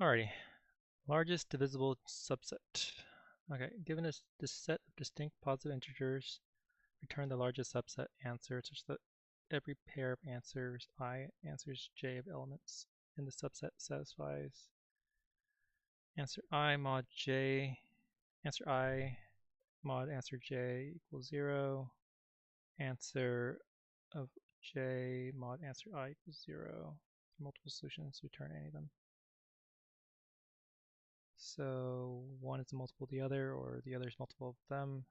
Alrighty, largest divisible subset. Okay, given this set of distinct positive integers, return the largest subset answer such that every pair of answers I answers j of elements in the subset satisfies answer I mod j, answer I mod answer j equals 0, answer of j mod answer I equals 0. Multiple solutions, return any of them. So one is a multiple of the other, or the other is multiple of them.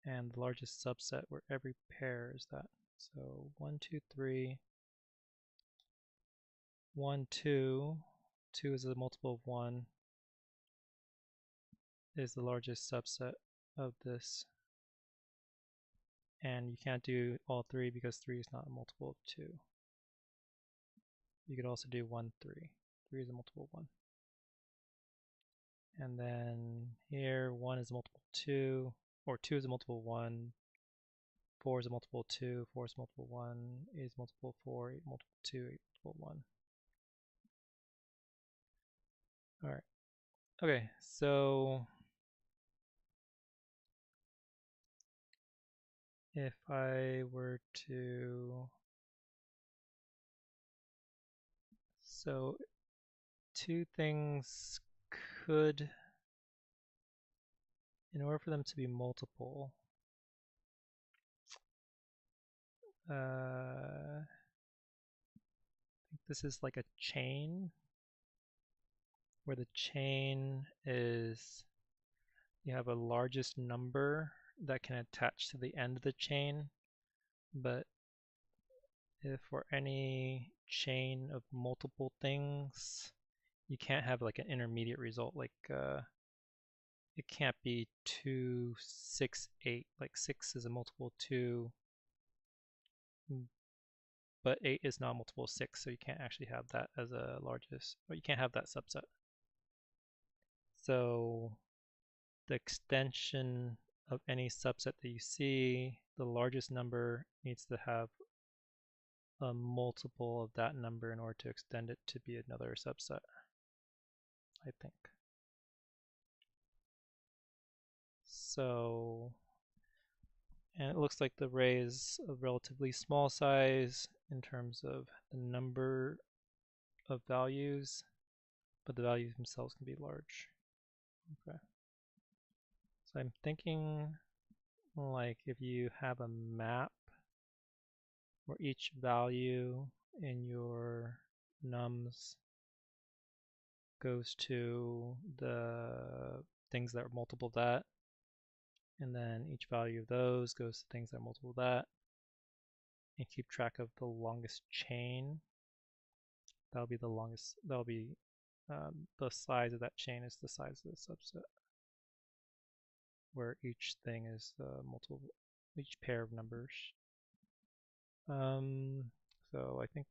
And the largest subset where every pair is that. So 1, 2, 3, 1, 2, 2 is a multiple of 1, is the largest subset of this. And you can't do all 3 because 3 is not a multiple of 2. You could also do 1, 3. 3 is a multiple of 1. And then here 1 is a multiple of 2, or 2 is a multiple of 1, 4 is a multiple of 2, 4 is a multiple of 1, 8 is a multiple of 4, 8 multiple of 2, 8 multiple of 1. Alright. Okay, so if I were to, so two things could, in order for them to be multiple, I think this is like a chain, where the chain is, you have a largest number that can attach to the end of the chain, but if for any chain of multiple things, you can't have like an intermediate result, like it can't be 2, 6, 8, like 6 is a multiple of 2, but 8 is not a multiple of 6, so you can't actually have that as a largest, or you can't have that subset. So the extension of any subset that you see, the largest number needs to have a multiple of that number in order to extend it to be another subset, I think. So, and it looks like the array is a relatively small size in terms of the number of values, but the values themselves can be large. Okay. So I'm thinking like if you have a map where each value in your nums goes to the things that are multiple of that, and then each value of those goes to things that are multiple of that, and keep track of the longest chain. That'll be the longest, that'll be the size of that chain is the size of the subset, where each thing is multiple, each pair of numbers. So I think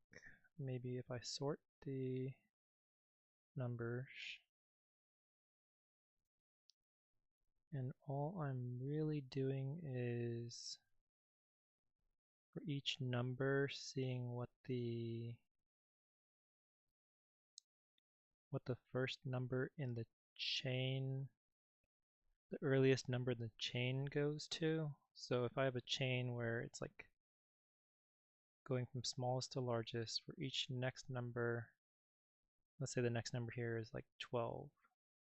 maybe if I sort the numbers, and all I'm really doing is for each number seeing what the first number in the chain, the earliest number in the chain goes to. So if I have a chain where it's like going from smallest to largest, for each next number, let's say the next number here is like 12,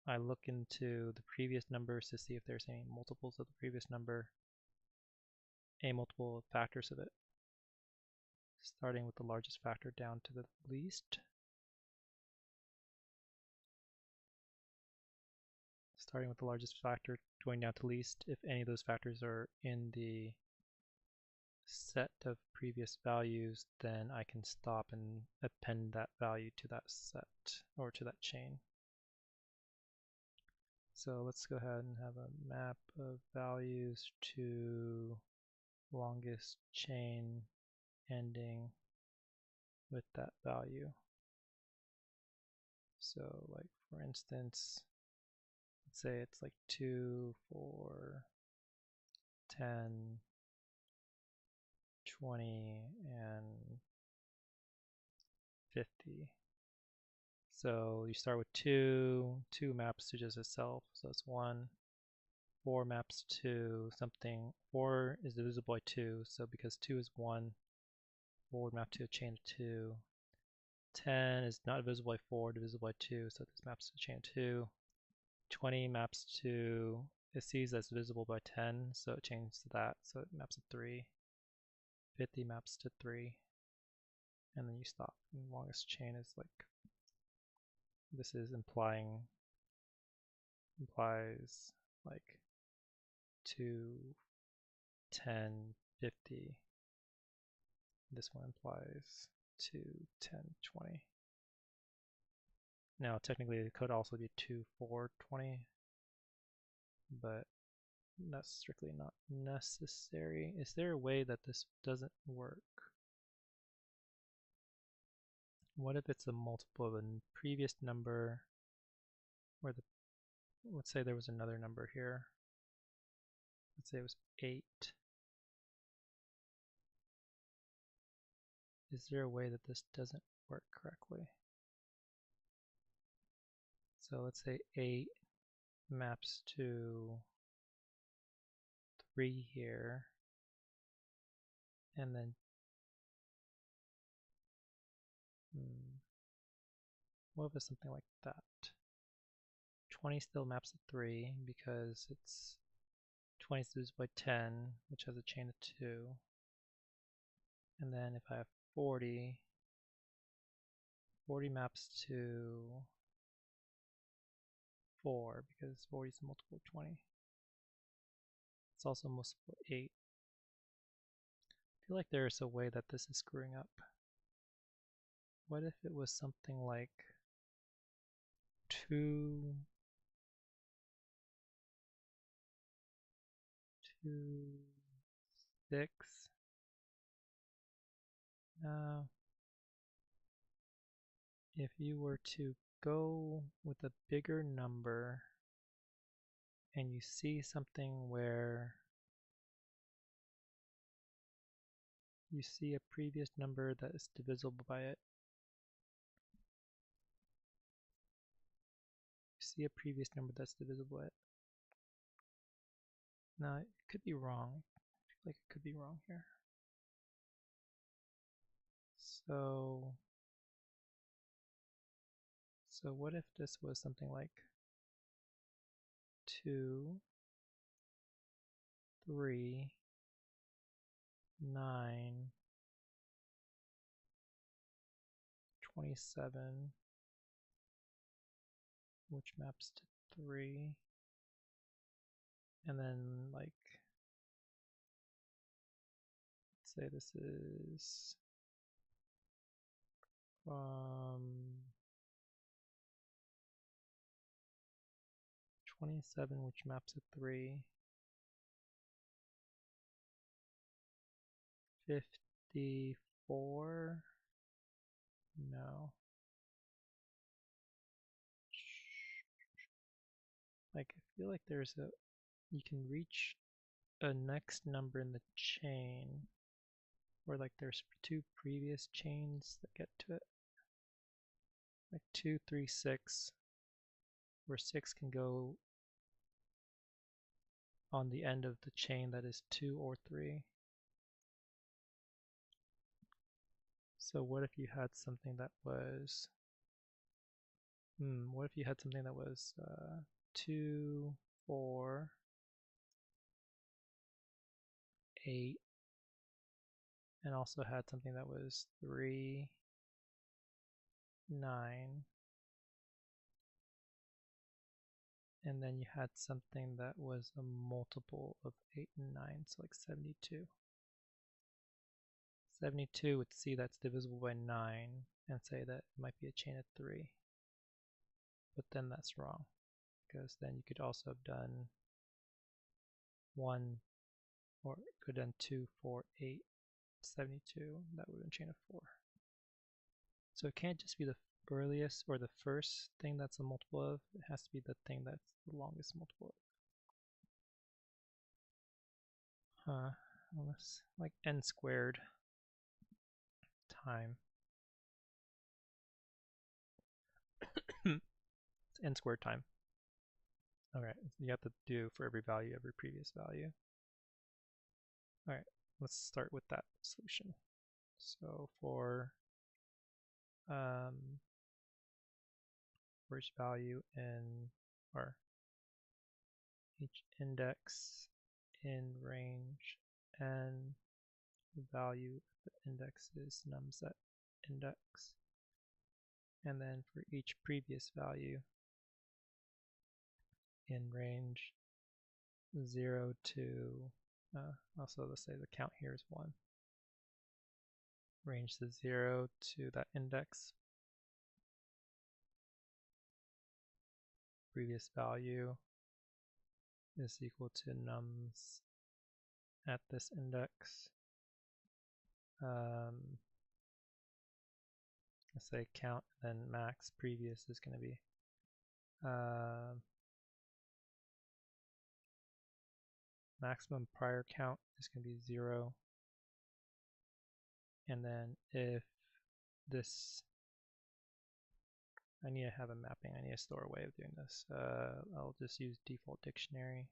I look into the previous numbers to see if there's any multiples of the previous number, a multiple of factors of it, starting with the largest factor down to the least. Starting with the largest factor, going down to least, if any of those factors are in the set of previous values, then I can stop and append that value to that set or to that chain. So let's go ahead and have a map of values to longest chain ending with that value. So like for instance, let's say it's like 2, 4, 10, 20, and 50. So you start with 2, 2 maps to just itself, so that's 1. 4 maps to something, 4 is divisible by 2, so because 2 is 1, 4 would map to a chain of 2. 10 is not divisible by 4, divisible by 2, so this maps to a chain of 2. 20 maps to, it sees that's divisible by 10, so it changes to that, so it maps to 3. 50 maps to 3, and then you stop. And the longest chain is like, this is implies like 2, 10, 50. This one implies 2, 10, 20. Now technically it could also be 2, 4, 20, but that's strictly not necessary. Is there a way that this doesn't work? What if it's a multiple of a previous number, where the, let's say there was another number here. Let's say it was 8. Is there a way that this doesn't work correctly? So let's say 8 maps to 3 here, and then what if it's something like that? 20 still maps to 3 because it's 20 is divided by 10, which has a chain of 2. And then if I have 40, 40 maps to 4 because 40 is a multiple of 20. It's also a multiple of 8. I feel like there's a way that this is screwing up. What if it was something like 2, 6. If you were to go with a bigger number and you see something where you see a previous number that is divisible by it, you see a previous number that's divisible by it. Now, it could be wrong. I feel like it could be wrong here. So what if this was something like 2, 3, 9, 27, which maps to 3, and then like, let's say this is 27, which maps to 3, 54, no. Like, I feel like there's a, you can reach a next number in the chain where like there's 2 previous chains that get to it. Like 2, 3, 6, where 6 can go on the end of the chain that is 2 or 3. So what if you had something that was, what if you had something that was 2, 4, 8, and also had something that was 3, 9, and then you had something that was a multiple of 8 and 9, so like 72. 72 would see that's divisible by 9 and say that it might be a chain of 3. But then that's wrong, because then you could also have done 1, or could have done 2, 4, 8, 72. That would have been a chain of 4. So it can't just be the earliest or the first thing that's a multiple of, it has to be the thing that's the longest multiple of. Unless, like n squared time n squared time. All right, you have to do for every value, every previous value. All right, let's start with that solution. So for each value in, or each index in range n, the value of the index is numset index. And then for each previous value in range 0 to, also let's say the count here is 1. Range the 0 to that index. Previous value is equal to nums at this index. Let's say count, then max previous is going to be maximum prior count is going to be 0. And then if this, I need to have a mapping, I need to store a way of doing this. I'll just use default dictionary.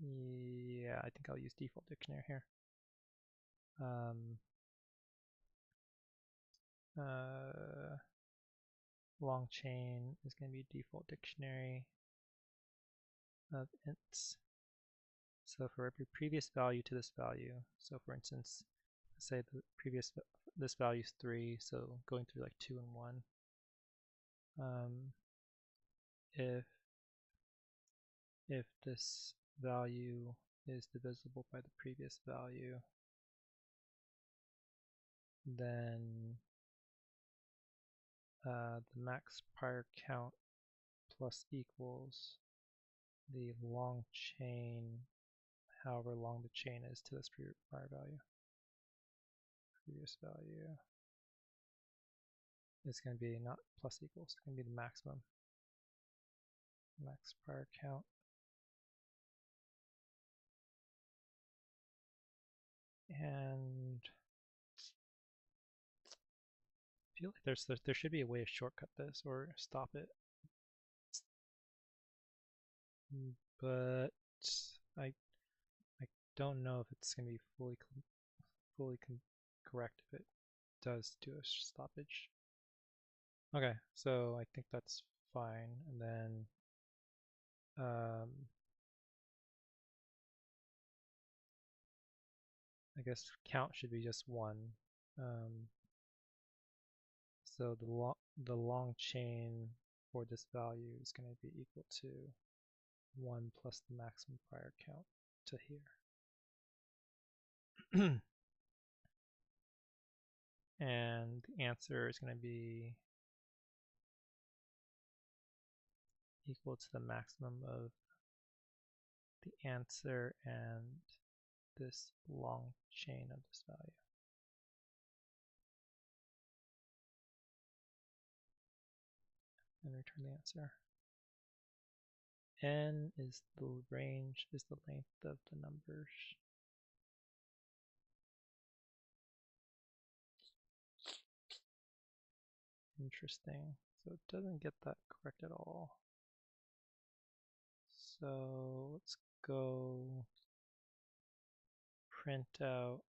Yeah, I think I'll use default dictionary here. Long chain is going to be default dictionary of ints. So for every previous value to this value, so for instance, let's say the previous, this value is 3, so going through like 2 and 1. If this value is divisible by the previous value, then the max prior count plus equals the long chain, however long the chain is to this prior value. Previous value is going to be not plus equals, it's going to be the maximum. Max prior count. And I feel like there should be a way to shortcut this or stop it. But I don't know if it's going to be fully correct if it does do a stoppage. Okay, so I think that's fine. And then I guess count should be just 1. So the long chain for this value is going to be equal to 1 plus the maximum prior count to here. And the answer is going to be equal to the maximum of the answer and this long chain of this value. And return the answer. N is the range, is the length of the numbers. Interesting. So it doesn't get that correct at all. So let's go print out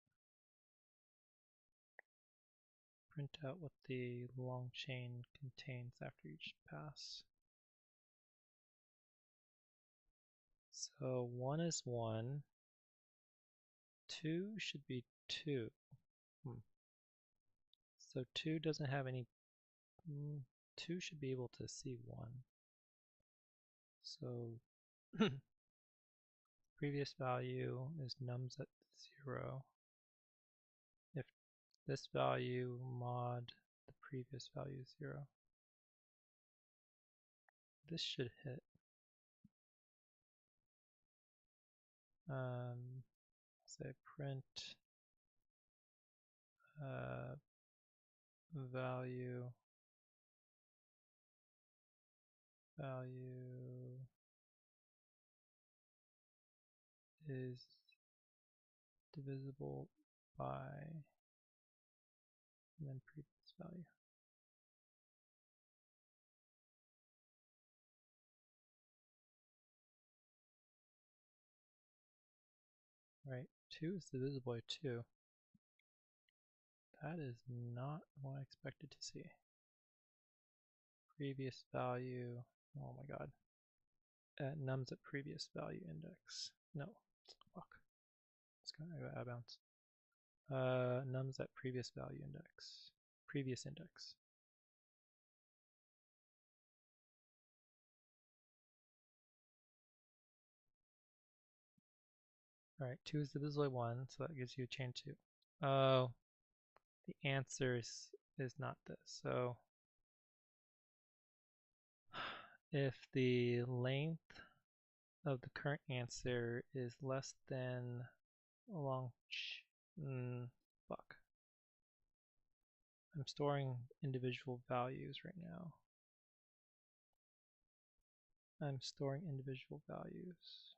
what the long chain contains after each pass. So 1 is 1. 2 should be 2. So 2 doesn't have any. 2 should be able to see 1. So previous value is nums at 0. If this value mod the previous value is 0, this should hit. Say print value is divisible by and then previous value. Right, 2 is divisible by 2. That is not what I expected to see. Previous value, oh my god. Nums at previous value index. No, fuck. It's gonna go out of bounds. Nums at previous value index. Previous index. Alright, 2 is divisible by 1, so that gives you a chain 2. Oh, the answer is not this. So if the length of the current answer is less than a long fuck. I'm storing individual values right now. I'm storing individual values.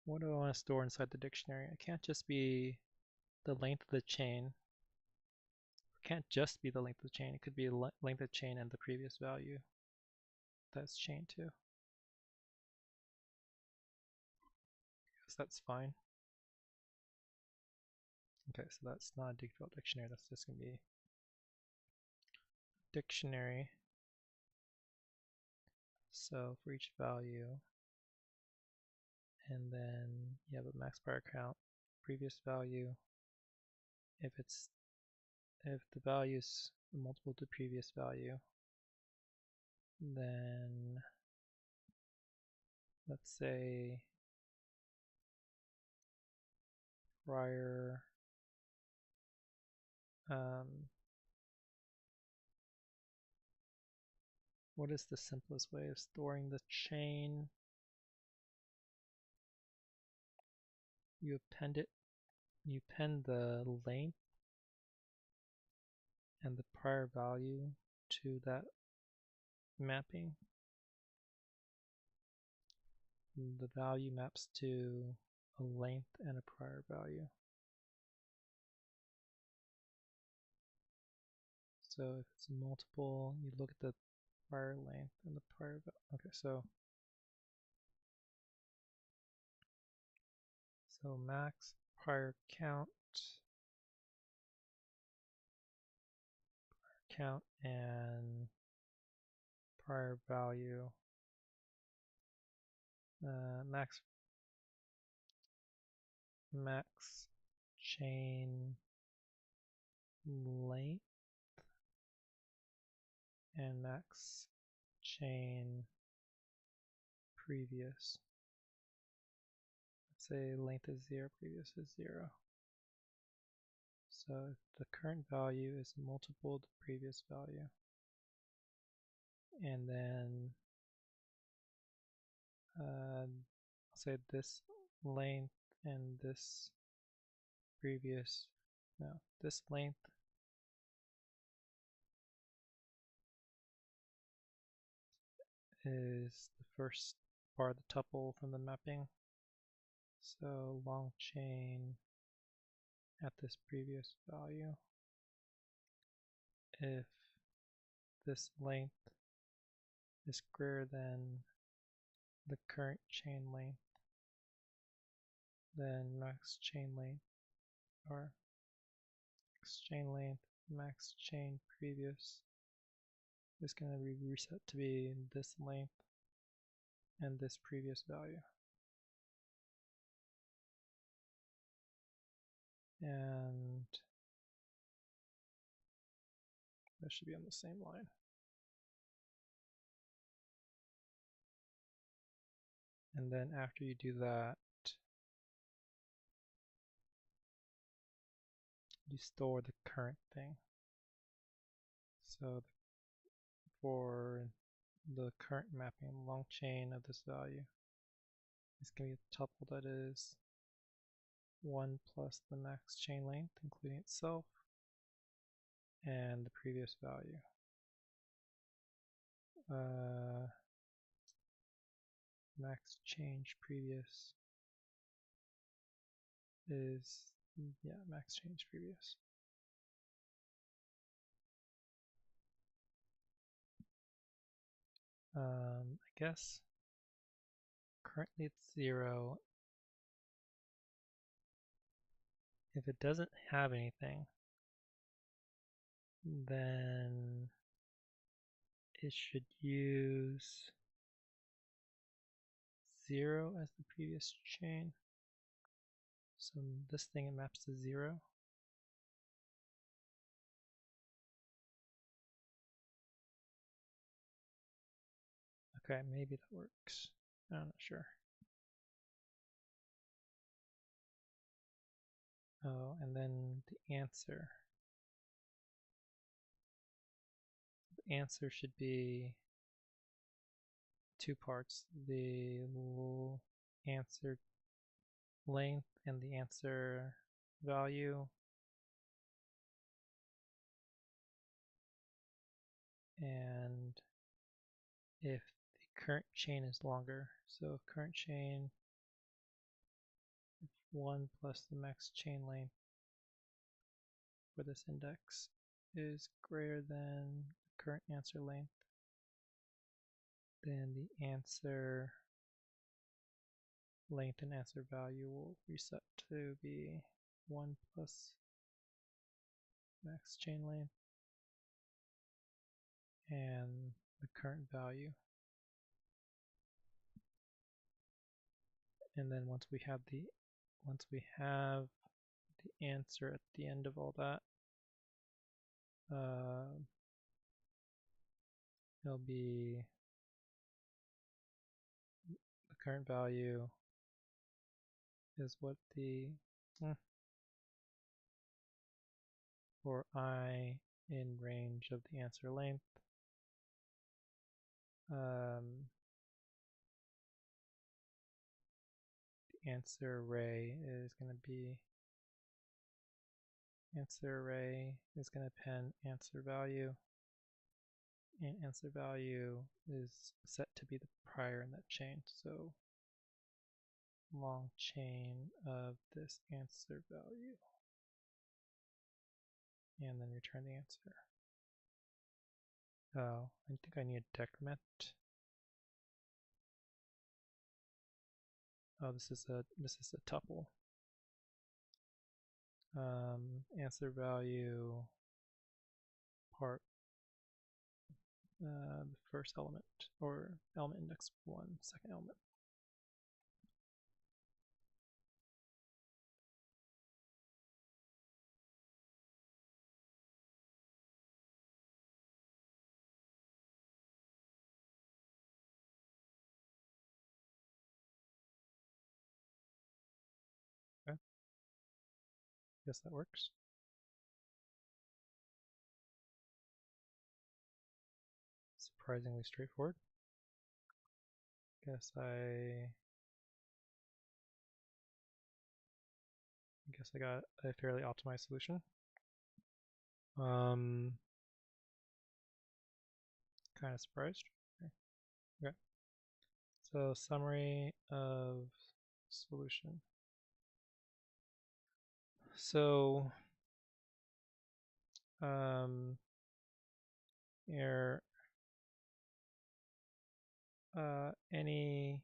What do I want to store inside the dictionary? It can't just be the length of the chain. It can't just be the length of the chain. It could be length of the chain and the previous value. That's chain 2. Guess that's fine. Okay, so that's not a default dictionary. That's just going to be dictionary. So for each value, and then you have a max prior count, previous value. If the value is a multiple to previous value, then let's say prior what is the simplest way of storing the chain? You append it, you append the length and the prior value to that mapping. The value maps to a length and a prior value. So if it's multiple, you look at the prior length and the prior value. Okay, so max prior count and prior value. Max chain length and max chain previous. Let's say length is 0, previous is 0. So the current value is multiple to previous value. And then I'll say this length and this previous, no, this length is the first part of the tuple from the mapping. So long chain at this previous value. If this length is greater than the current chain length, then max chain length, or max chain length, max chain previous is going to be reset to be this length and this previous value. And that should be on the same line. And then after you do that, you store the current thing. So for the current mapping, long chain of this value is going to be a tuple that is 1 plus the max chain length, including itself, and the previous value. Max change previous is Yeah, max change previous. I guess currently it's 0. If it doesn't have anything, then it should use 0 as the previous chain. So this thing, it maps to 0. Okay, maybe that works. I'm not sure. Oh, and then the answer. The answer should be 2 parts. The answer length and the answer value. And if the current chain is longer. So if current chain, if 1 plus the max chain length for this index is greater than the current answer length, then the answer length and answer value will reset to be 1 plus max chain length and the current value. And then once we have the answer at the end of all that, it'll be the current value is what the for I in range of the answer length. The answer array is going to be answer array is going to append answer value, and answer value is set to be the prior in that chain. So long chain of this answer value, and then return the answer. Oh, I think I need a decrement. Oh, this is a tuple. Answer value part the first element, or element index 1, second element. Okay, guess that works. Surprisingly straightforward. Guess I got a fairly optimized solution. Kind of surprised. Okay. So summary of solution. So here any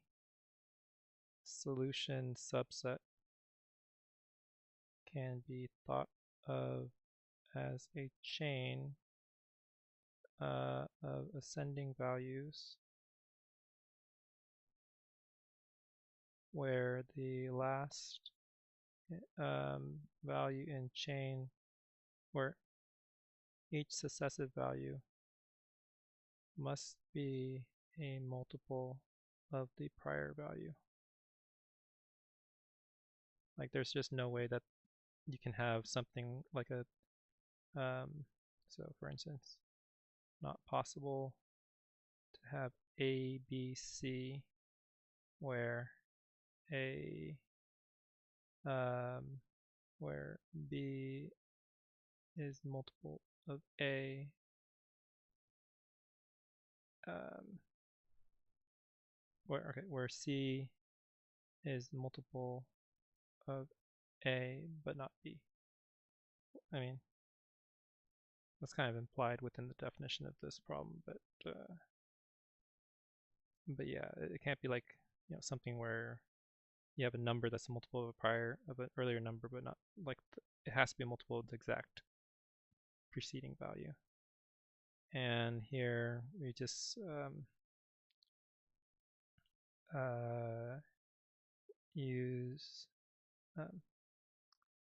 solution subset can be thought of as a chain of ascending values where the last value in chain, where each successive value must be a multiple of the prior value. Like there's just no way that you can have something like a so for instance, not possible to have A, B, C where where B is multiple of A, where C is multiple of A but not B. I mean, that's kind of implied within the definition of this problem, but yeah, it can't be like something where you have a number that's a multiple of an earlier number, but not like it has to be a multiple of the exact preceding value. And here we just use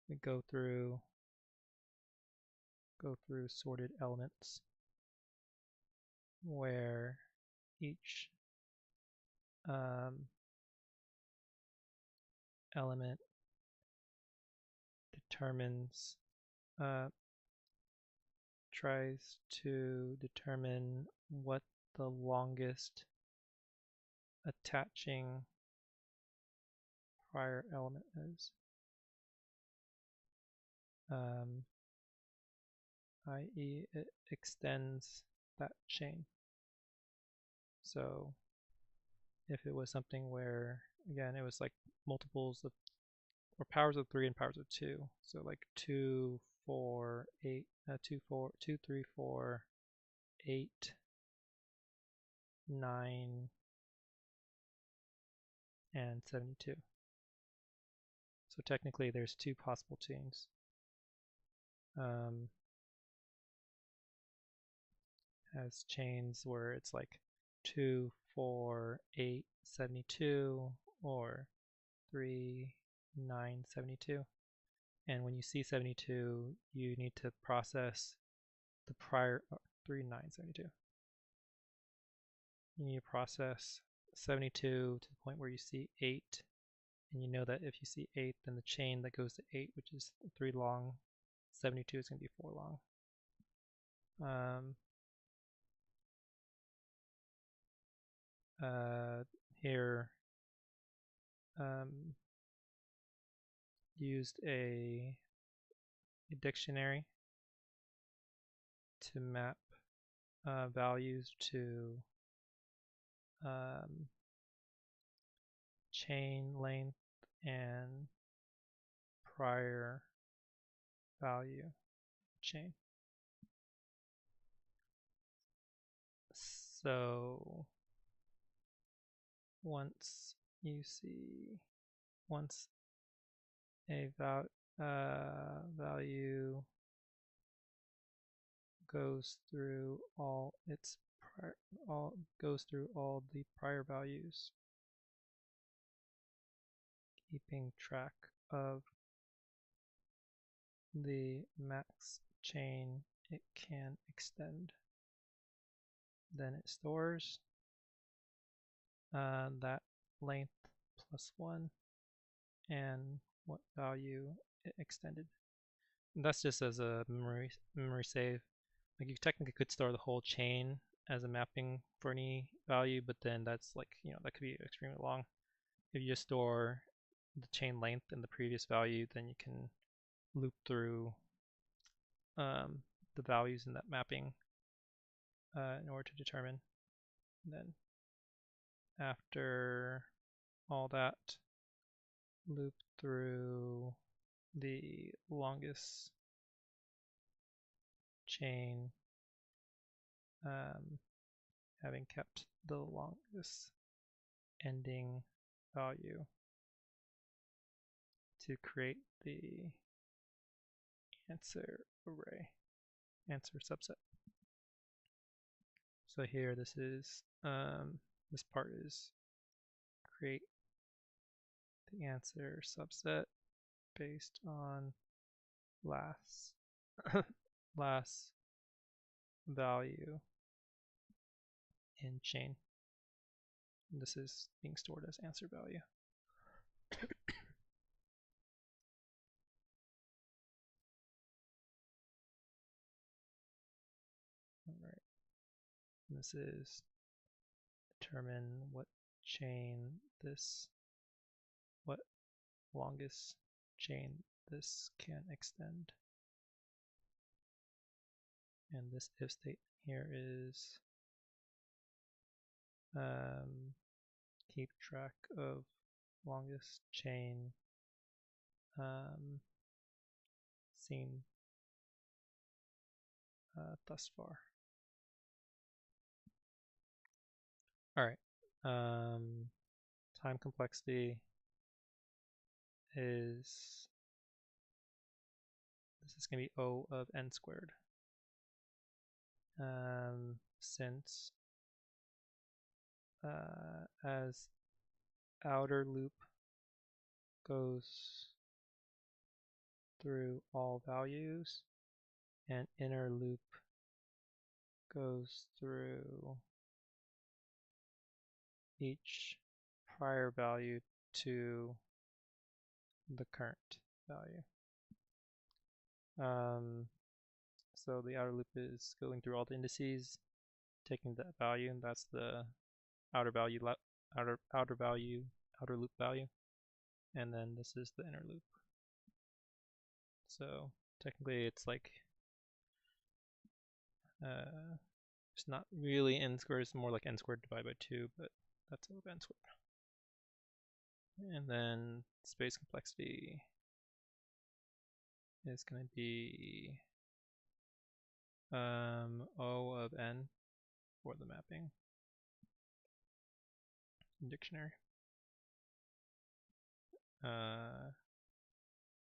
we go through sorted elements where each element determines tries to determine what the longest attaching prior element is, i.e. it extends that chain. So if it was something where, again, it was like multiples of, or powers of 3 and powers of 2, so like 2, 4, 8, 2, 4, 2, 3, 4, 8, 9, and 72. So technically there's 2 possible chains. Has chains where it's like 2, 4, 8, 72, or 3, 9, 72. And when you see 72, you need to process the prior 3, 9, 72. You need to process 72 to the point where you see 8, and you know that if you see 8, then the chain that goes to 8, which is 3 long, 72 is going to be 4 long. Here used a dictionary to map values to chain length and prior value chain. So once a value goes through all the prior values, keeping track of the max chain it can extend. Then it stores that length plus 1 and what value it extended. And that's just as a memory save. Like you technically could store the whole chain as a mapping for any value, but then that's like, that could be extremely long. If you just store the chain length in the previous value, then you can loop through the values in that mapping in order to determine. And then after all that, loop through the longest chain, having kept the longest ending value to create the answer array, answer subset. So here this is, this part is create the answer subset based on last value in chain. And this is being stored as answer value. Alright. This is determine what longest chain this can extend. And this if statement here is keep track of longest chain seen thus far. All right. Time complexity is, this is going to be O of n squared. Since as outer loop goes through all values and inner loop goes through each prior value to the current value. So the outer loop is going through all the indices, taking that value, and that's the outer loop value, and then this is the inner loop. So technically it's like it's not really n squared, it's more like n squared divided by 2, but that's O of n squared. And then space complexity is going to be O of n for the mapping dictionary.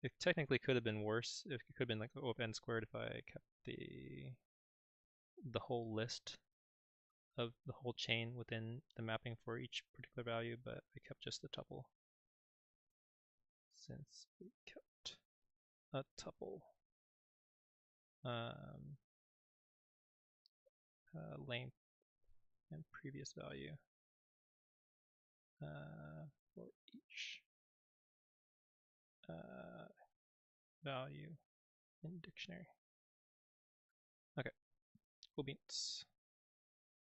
It technically could have been worse. It could have been like O of n squared if I kept the whole list of the whole chain within the mapping for each particular value, but I kept just the tuple. Since we kept a tuple, length and previous value for each value in dictionary. Okay, cool beans.